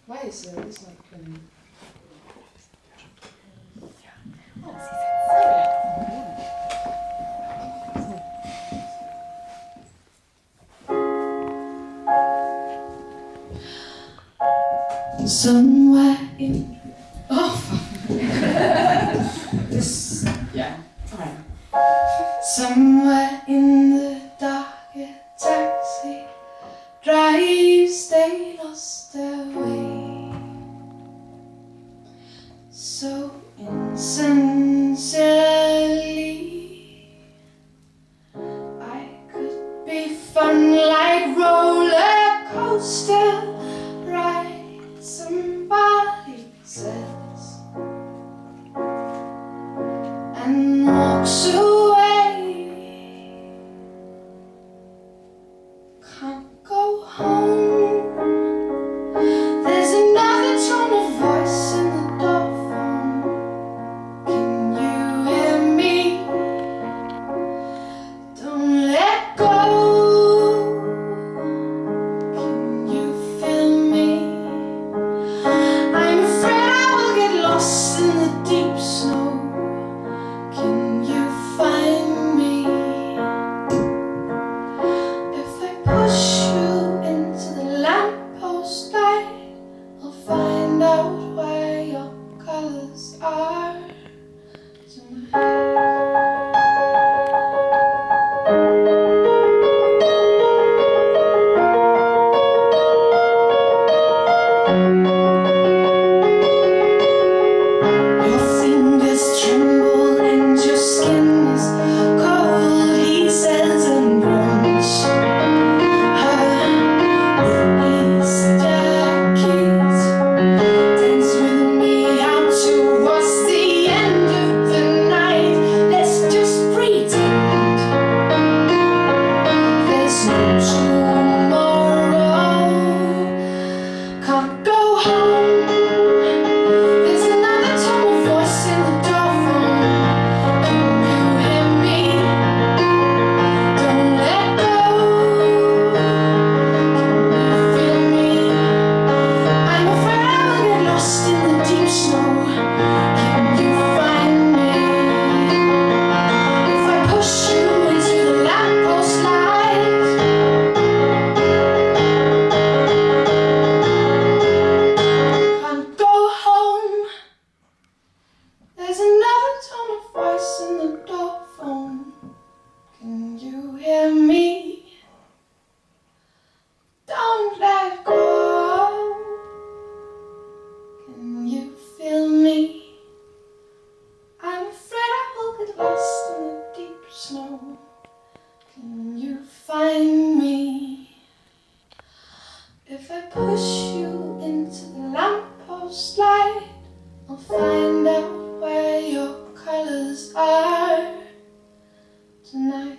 Why is this not playing? Somewhere in this, yeah, alright. Somewhere in the dark, a taxi drives, they lost their way. So insincerely, I could be fun like roller coaster ride. Somebody says and walks away. Can't go home. There's another tone of voice in the door phone. Can you hear me? Don't let go. Can you feel me? I'm afraid I will get lost in the deep snow. Can you find me? If I push you into the lamppost light, I'll find out where your colors are tonight. There's another tone of voice in the door phone. Can you hear me? Don't let go. Can you feel me? I'm afraid I will get lost in the deep snow. Can you find me? If I push you into the lamppost light, I'll find out where your colors are tonight.